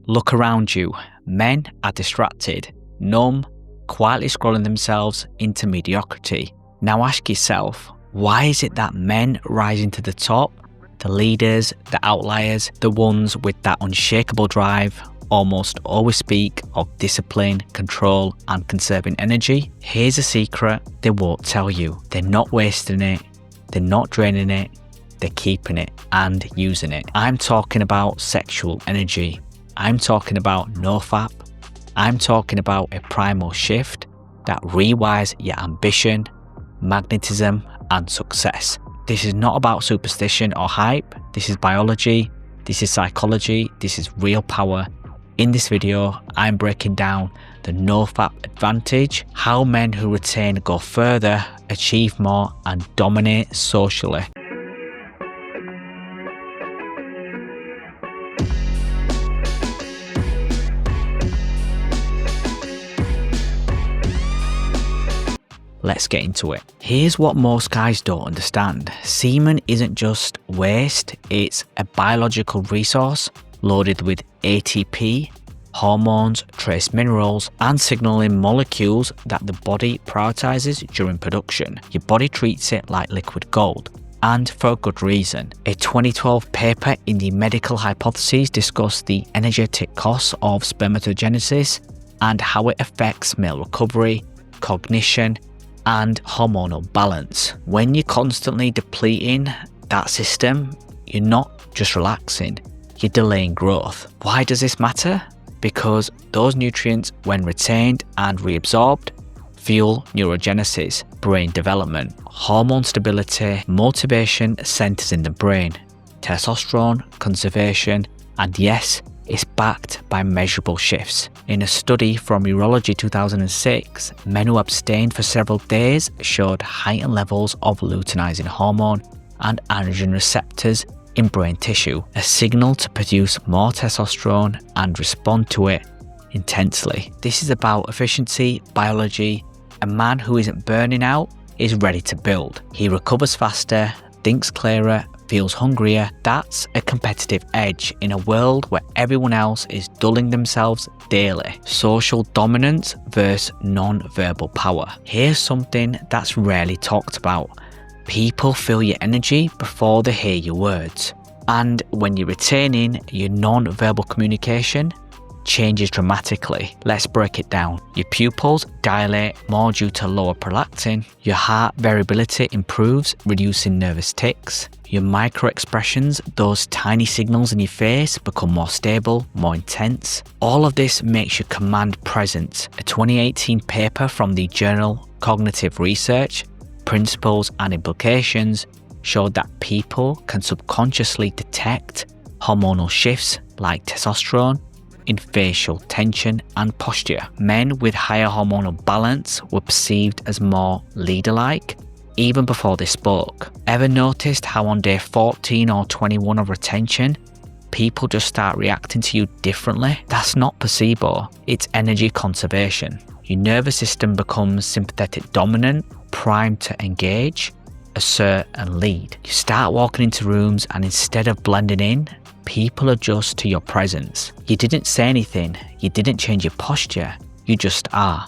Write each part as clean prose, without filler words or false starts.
Look around you. Men are distracted, numb, quietly scrolling themselves into mediocrity. Now ask yourself, why is it that men rising to the top, the leaders, the outliers, the ones with that unshakable drive, almost always speak of discipline, control, and conserving energy? Here's a secret they won't tell you. They're not wasting it, they're not draining it, they're keeping it and using it. I'm talking about sexual energy. I'm talking about NoFap. I'm talking about a primal shift that rewires your ambition, magnetism, and success. This is not about superstition or hype. This is biology. This is psychology. This is real power. In this video, I'm breaking down the NoFap advantage, how men who retain go further, achieve more, and dominate socially. Let's get into it. Here's what most guys don't understand. Semen isn't just waste, it's a biological resource loaded with ATP, hormones, trace minerals, and signaling molecules that the body prioritizes during production. Your body treats it like liquid gold, and for a good reason. A 2012 paper in the Medical Hypotheses discussed the energetic costs of spermatogenesis and how it affects male recovery, cognition, and hormonal balance. When you're constantly depleting that system, you're not just relaxing, you're delaying growth. Why does this matter? Because those nutrients, when retained and reabsorbed, fuel neurogenesis, brain development, hormone stability, motivation centers in the brain, testosterone conservation, and yes, it's backed by measurable shifts. In a study from Neurology 2006, men who abstained for several days showed heightened levels of luteinizing hormone and androgen receptors in brain tissue, a signal to produce more testosterone and respond to it intensely. This is about efficiency, biology. A man who isn't burning out is ready to build. He recovers faster, thinks clearer, feels hungrier. That's a competitive edge in a world where everyone else is dulling themselves daily. Social dominance versus non-verbal power. Here's something that's rarely talked about. People feel your energy before they hear your words. And when you're retaining, your non-verbal communication changes dramatically. Let's break it down. Your pupils dilate more due to lower prolactin. Your heart variability improves, reducing nervous tics. Your micro expressions, those tiny signals in your face, become more stable, more intense. All of this makes you command presence. A 2018 paper from the journal Cognitive Research, Principles and Implications showed that people can subconsciously detect hormonal shifts like testosterone in facial tension and posture. Men with higher hormonal balance were perceived as more leader-like even before they spoke. Ever noticed how on day 14 or 21 of retention, people just start reacting to you differently? That's not placebo, it's energy conservation. Your nervous system becomes sympathetic dominant, primed to engage, assert, and lead. You start walking into rooms and instead of blending in, people adjust to your presence. You didn't say anything, you didn't change your posture, you just are.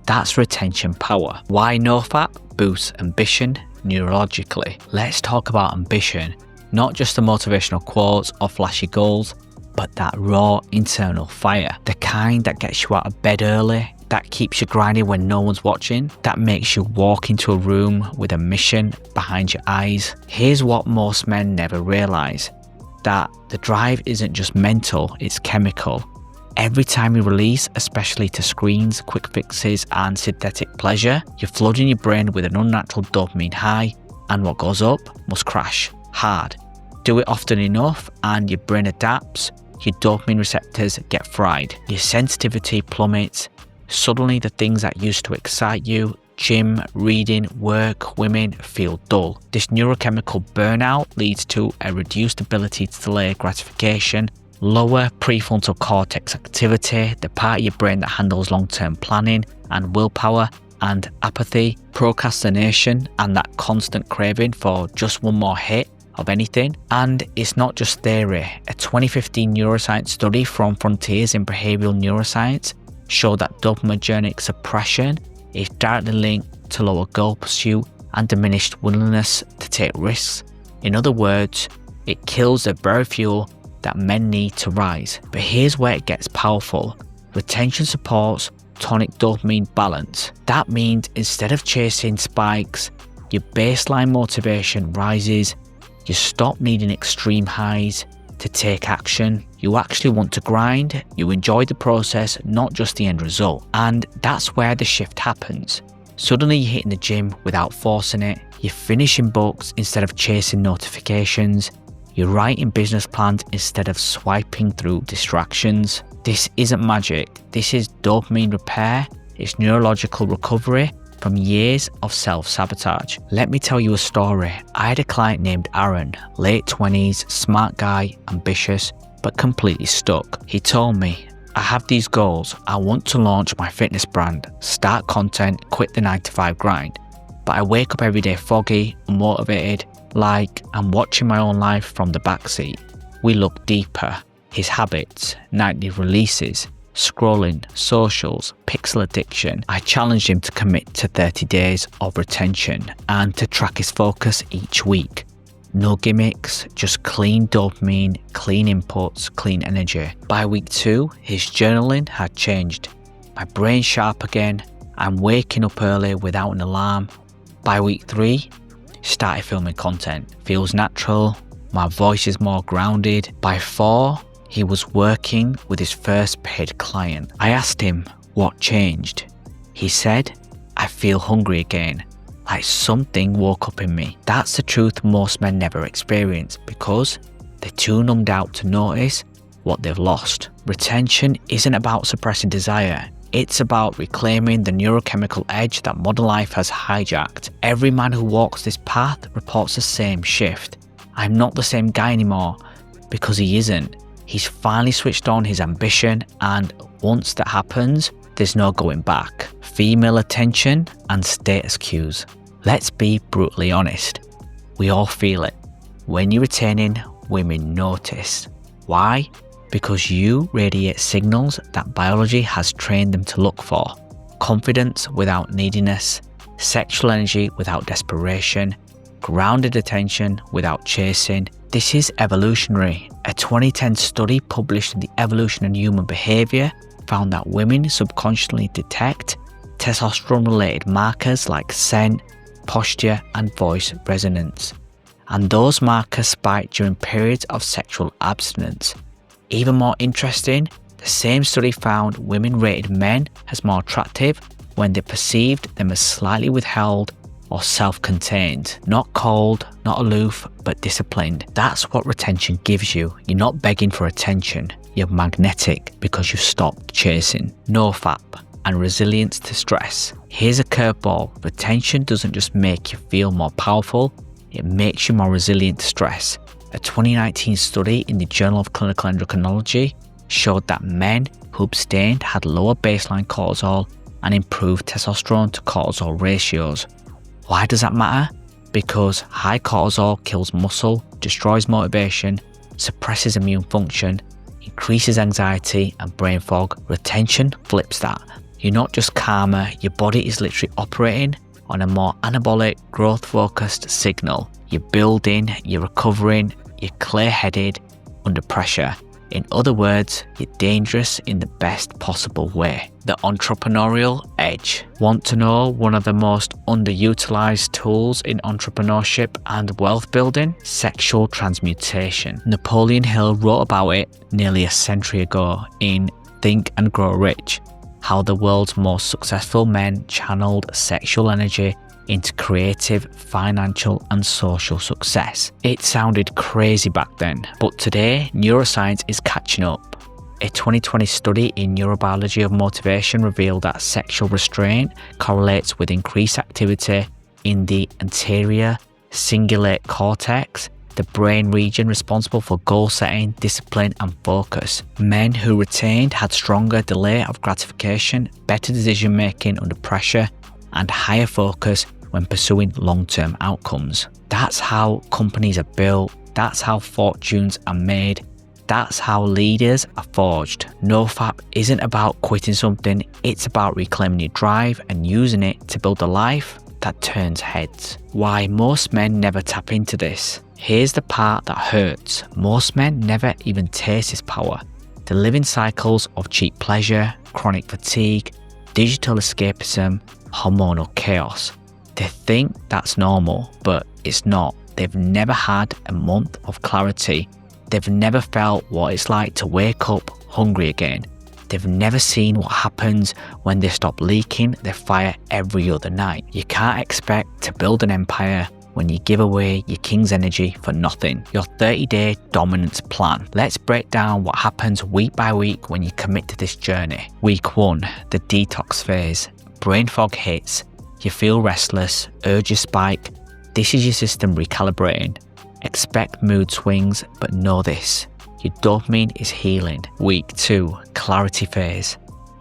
That's retention power. Why NoFap boosts ambition neurologically? Let's talk about ambition, not just the motivational quotes or flashy goals, but that raw internal fire, the kind that gets you out of bed early, that keeps you grinding when no one's watching, that makes you walk into a room with a mission behind your eyes. Here's what most men never realize, that the drive isn't just mental, it's chemical. Every time you release, especially to screens, quick fixes, and synthetic pleasure, you're flooding your brain with an unnatural dopamine high, and what goes up must crash hard. Do it often enough, and your brain adapts, your dopamine receptors get fried, your sensitivity plummets. Suddenly the things that used to excite you, gym, reading, work, women, feel dull. This neurochemical burnout leads to a reduced ability to delay gratification, lower prefrontal cortex activity, the part of your brain that handles long-term planning and willpower, and apathy, procrastination, and that constant craving for just one more hit of anything. And it's not just theory. A 2015 neuroscience study from Frontiers in Behavioral Neuroscience showed that dopaminergic suppression is directly linked to lower goal pursuit and diminished willingness to take risks. In other words, it kills the very fuel that men need to rise. But here's where it gets powerful. Retention supports tonic dopamine balance. That means instead of chasing spikes, your baseline motivation rises. You stop needing extreme highs to take action. You actually want to grind. You enjoy the process, not just the end result. And that's where the shift happens. Suddenly you're hitting the gym without forcing it. You're finishing books instead of chasing notifications. You're writing business plans instead of swiping through distractions. This isn't magic. This is dopamine repair. It's neurological recovery from years of self-sabotage. Let me tell you a story. I had a client named Aaron, late 20s, smart guy, ambitious, but completely stuck. He told me, I have these goals. I want to launch my fitness brand, start content, quit the 9-to-5 grind. But I wake up every day foggy, unmotivated, like I'm watching my own life from the backseat. We look deeper. His habits, nightly releases, scrolling, socials, pixel addiction. I challenged him to commit to 30 days of retention and to track his focus each week. No gimmicks, just clean dopamine, clean inputs, clean energy. By week 2, his journaling had changed. My brain's sharp again. I'm waking up early without an alarm. By week 3, started filming content. Feels natural. My voice is more grounded. By 4, he was working with his first paid client. I asked him what changed. He said, I feel hungry again. Like something woke up in me. That's the truth most men never experience because they're too numbed out to notice what they've lost. Retention isn't about suppressing desire. It's about reclaiming the neurochemical edge that modern life has hijacked. Every man who walks this path reports the same shift. I'm not the same guy anymore because he isn't. He's finally switched on his ambition, and once that happens, there's no going back. Female attention and status cues. Let's be brutally honest. We all feel it. When you're retaining, women notice. Why? Because you radiate signals that biology has trained them to look for. Confidence without neediness, sexual energy without desperation, grounded attention without chasing. This is evolutionary. A 2010 study published in the Evolution and Human Behavior found that women subconsciously detect testosterone-related markers like scent, posture, and voice resonance. And those markers spike during periods of sexual abstinence. Even more interesting, the same study found women rated men as more attractive when they perceived them as slightly withheld or self-contained, not cold, not aloof, but disciplined. That's what retention gives you. You're not begging for attention. You're magnetic because you've stopped chasing. NoFap and resilience to stress. Here's a curveball. Retention doesn't just make you feel more powerful, it makes you more resilient to stress. A 2019 study in the Journal of Clinical Endocrinology showed that men who abstained had lower baseline cortisol and improved testosterone to cortisol ratios. Why does that matter? Because high cortisol kills muscle, destroys motivation, suppresses immune function, increases anxiety and brain fog. Retention flips that. You're not just calmer, your body is literally operating on a more anabolic, growth-focused signal. You're building, you're recovering, you're clear-headed under pressure. In other words, you're dangerous in the best possible way. The entrepreneurial edge. Want to know one of the most underutilized tools in entrepreneurship and wealth building? Sexual transmutation. Napoleon Hill wrote about it nearly a century ago in Think and Grow Rich, how the world's most successful men channeled sexual energy into creative, financial, and social success. It sounded crazy back then, but today, neuroscience is catching up. A 2020 study in neurobiology of motivation revealed that sexual restraint correlates with increased activity in the anterior cingulate cortex, the brain region responsible for goal setting, discipline, and focus. Men who retained had stronger delay of gratification, better decision making under pressure, and higher focus when pursuing long-term outcomes. That's how companies are built. That's how fortunes are made. That's how leaders are forged. NoFap isn't about quitting something, it's about reclaiming your drive and using it to build a life that turns heads. Why most men never tap into this. Here's the part that hurts. Most men never even taste this power. They live in cycles of cheap pleasure, chronic fatigue, digital escapism, hormonal chaos. They think that's normal, but it's not. They've never had a month of clarity. They've never felt what it's like to wake up hungry again. They've never seen what happens when they stop leaking their fire every other night. You can't expect to build an empire when you give away your king's energy for nothing. Your 30-day dominance plan. Let's break down what happens week by week when you commit to this journey. Week 1, the detox phase. Brain fog hits. You feel restless, urges spike. This is your system recalibrating. Expect mood swings, but know this. Your dopamine is healing. Week 2, clarity phase.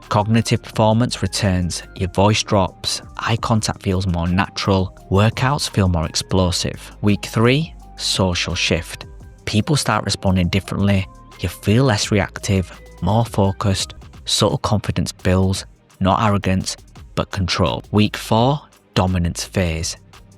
Cognitive performance returns, your voice drops, eye contact feels more natural, workouts feel more explosive. Week 3, social shift. People start responding differently, you feel less reactive, more focused, subtle confidence builds, not arrogance, but control. Week 4, dominance phase.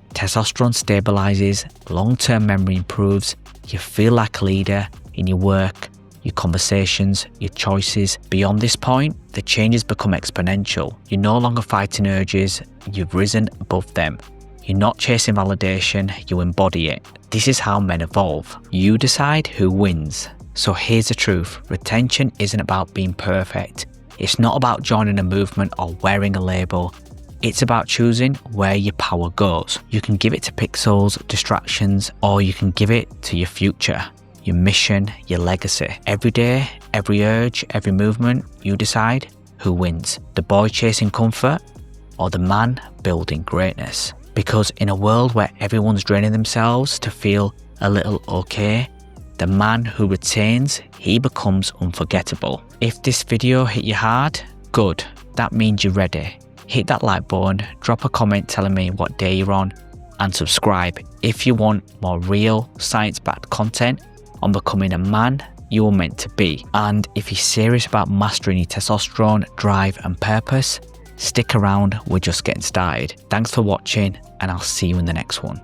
Testosterone stabilizes, long-term memory improves, you feel like a leader in your work, your conversations, your choices. Beyond this point, the changes become exponential. You're no longer fighting urges, you've risen above them. You're not chasing validation, you embody it. This is how men evolve. You decide who wins. So here's the truth, retention isn't about being perfect. It's not about joining a movement or wearing a label. It's about choosing where your power goes. You can give it to pixels, distractions, or you can give it to your future, your mission, your legacy. Every day, every urge, every movement, you decide who wins. The boy chasing comfort or the man building greatness. Because in a world where everyone's draining themselves to feel a little okay, the man who retains, he becomes unforgettable. If this video hit you hard, good. That means you're ready. Hit that like button, drop a comment telling me what day you're on, and subscribe if you want more real science-backed content on becoming a man you were meant to be. And if you're serious about mastering your testosterone, drive and purpose, stick around, we're just getting started. Thanks for watching and I'll see you in the next one.